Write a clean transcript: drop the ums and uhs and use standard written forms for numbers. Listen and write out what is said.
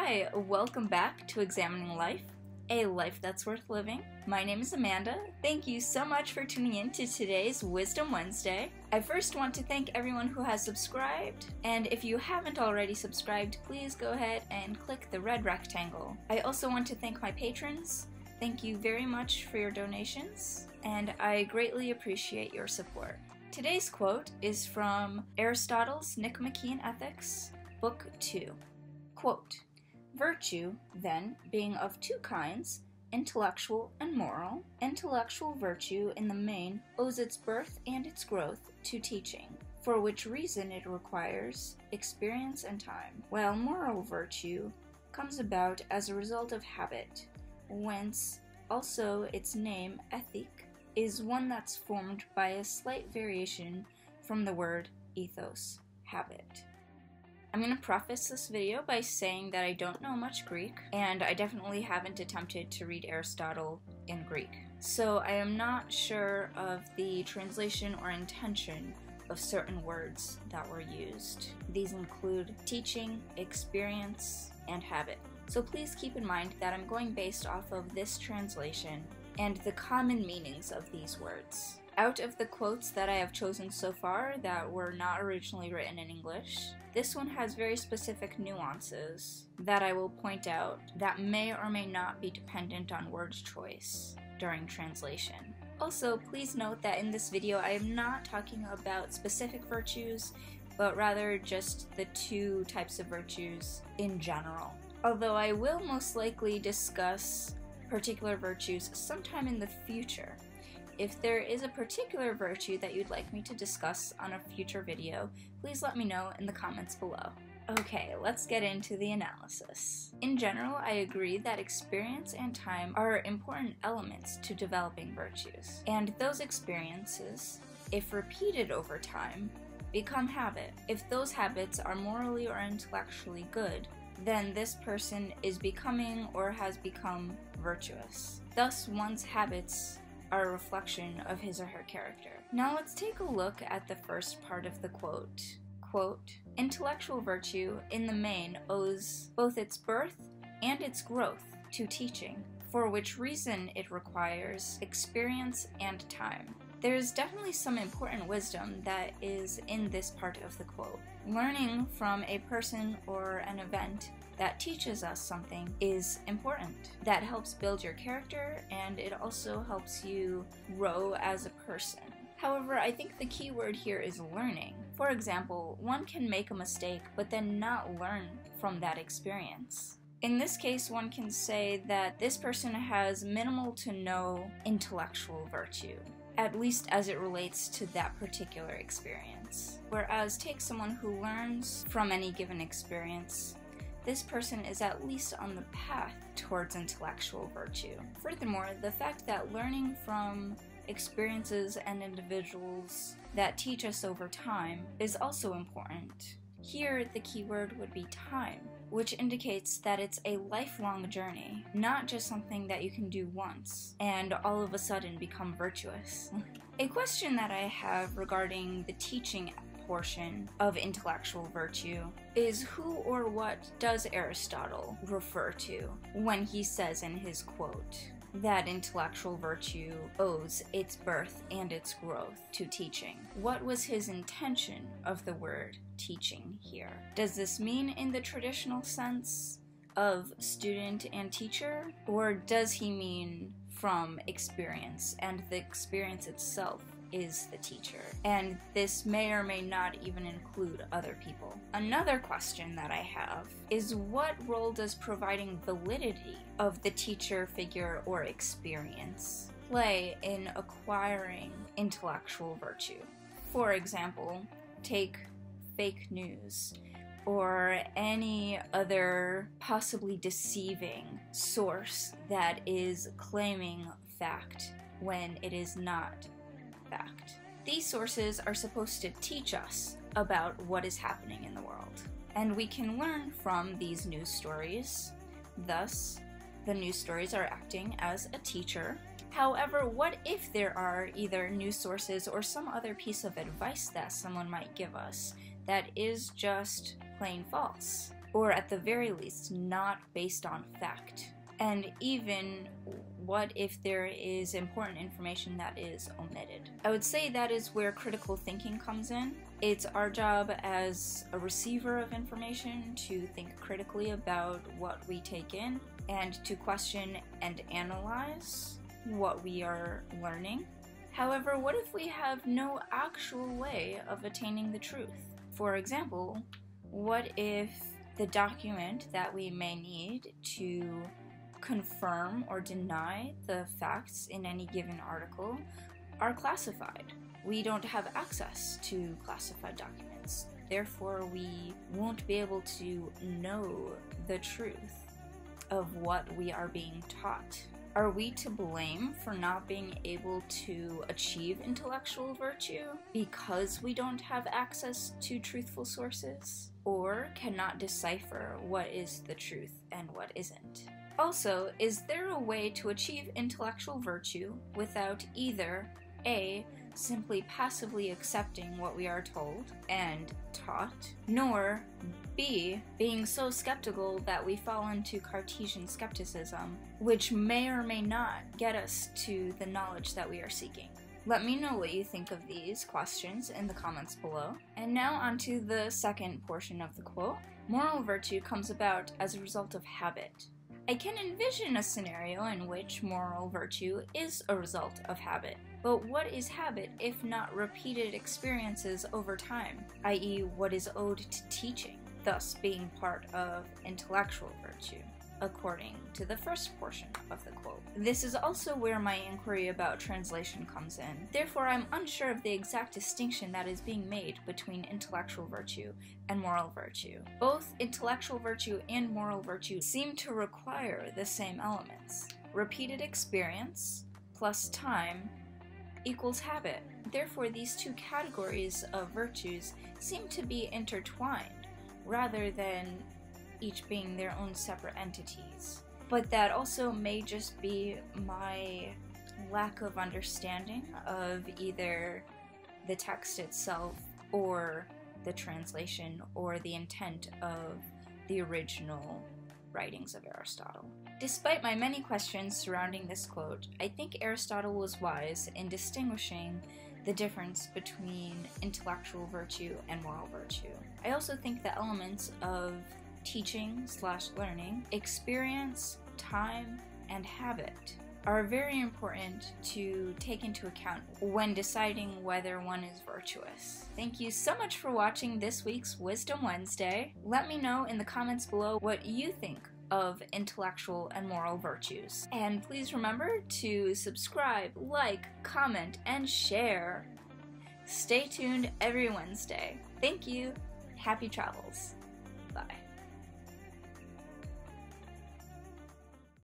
Hi, welcome back to Examining Life, a life that's worth living. My name is Amanda. Thank you so much for tuning in to today's Wisdom Wednesday. I first want to thank everyone who has subscribed, and if you haven't already subscribed, please go ahead and click the red rectangle. I also want to thank my patrons. Thank you very much for your donations, and I greatly appreciate your support. Today's quote is from Aristotle's Nicomachean Ethics, Book 2. Quote, "Virtue, then, being of two kinds, intellectual and moral, intellectual virtue in the main owes its birth and its growth to teaching, for which reason it requires experience and time, while moral virtue comes about as a result of habit, whence also its name, ethic, is one that's formed by a slight variation from the word ethos, habit." I'm going to preface this video by saying that I don't know much Greek, and I definitely haven't attempted to read Aristotle in Greek. So I am not sure of the translation or intention of certain words that were used. These include teaching, experience, and habit. So please keep in mind that I'm going based off of this translation and the common meanings of these words. Out of the quotes that I have chosen so far that were not originally written in English, this one has very specific nuances that I will point out that may or may not be dependent on word choice during translation. Also, please note that in this video I am not talking about specific virtues, but rather just the two types of virtues in general. Although I will most likely discuss particular virtues sometime in the future. If there is a particular virtue that you'd like me to discuss on a future video, please let me know in the comments below. Okay, let's get into the analysis. In general, I agree that experience and time are important elements to developing virtues. And those experiences, if repeated over time, become habit. If those habits are morally or intellectually good, then this person is becoming or has become virtuous. Thus, one's habits are a reflection of his or her character. Now let's take a look at the first part of the quote. Quote, "Intellectual virtue in the main owes both its birth and its growth to teaching, for which reason it requires experience and time." There is definitely some important wisdom that is in this part of the quote. Learning from a person or an event that teaches us something is important. That helps build your character, and it also helps you grow as a person. However, I think the key word here is learning. For example, one can make a mistake but then not learn from that experience. In this case, one can say that this person has minimal to no intellectual virtue, at least as it relates to that particular experience. Whereas take someone who learns from any given experience, this person is at least on the path towards intellectual virtue. Furthermore, the fact that learning from experiences and individuals that teach us over time is also important. Here, the key word would be time, which indicates that it's a lifelong journey, not just something that you can do once and all of a sudden become virtuous. A question that I have regarding the teaching portion of intellectual virtue is who or what does Aristotle refer to when he says in his quote that intellectual virtue owes its birth and its growth to teaching? What was his intention of the word teaching here? Does this mean in the traditional sense of student and teacher, or does he mean from experience, and the experience itself is the teacher, and this may or may not even include other people? Another question that I have is, what role does providing validity of the teacher figure or experience play in acquiring intellectual virtue? For example, take fake news or any other possibly deceiving source that is claiming fact when it is not fact. These sources are supposed to teach us about what is happening in the world, and we can learn from these news stories. Thus, the news stories are acting as a teacher. However, what if there are either news sources or some other piece of advice that someone might give us that is just plain false? or at the very least, not based on fact. And even what if there is important information that is omitted? I would say that is where critical thinking comes in. It's our job as a receiver of information to think critically about what we take in and to question and analyze what we are learning. However, what if we have no actual way of attaining the truth? For example, what if the document that we may need to confirm or deny the facts in any given article are classified? We don't have access to classified documents. Therefore, we won't be able to know the truth of what we are being taught. Are we to blame for not being able to achieve intellectual virtue because we don't have access to truthful sources, or cannot decipher what is the truth and what isn't? Also, is there a way to achieve intellectual virtue without either A, simply passively accepting what we are told and taught, nor B, being so skeptical that we fall into Cartesian skepticism, which may or may not get us to the knowledge that we are seeking? Let me know what you think of these questions in the comments below. And now onto the second portion of the quote. Moral virtue comes about as a result of habit. I can envision a scenario in which moral virtue is a result of habit. But what is habit if not repeated experiences over time, i.e. what is owed to teaching, thus being part of intellectual virtue, according to the first portion of the quote. This is also where my inquiry about translation comes in. Therefore, I'm unsure of the exact distinction that is being made between intellectual virtue and moral virtue. Both intellectual virtue and moral virtue seem to require the same elements. Repeated experience plus time equals habit. Therefore, these two categories of virtues seem to be intertwined, rather than each being their own separate entities. But that also may just be my lack of understanding of either the text itself or the translation or the intent of the original writings of Aristotle. Despite my many questions surrounding this quote, I think Aristotle was wise in distinguishing the difference between intellectual virtue and moral virtue. I also think the elements of teaching/learning, experience, time, and habit are very important to take into account when deciding whether one is virtuous. Thank you so much for watching this week's Wisdom Wednesday. Let me know in the comments below what you think of intellectual and moral virtues. And please remember to subscribe, like, comment, and share. Stay tuned every Wednesday. Thank you. Happy travels. Bye.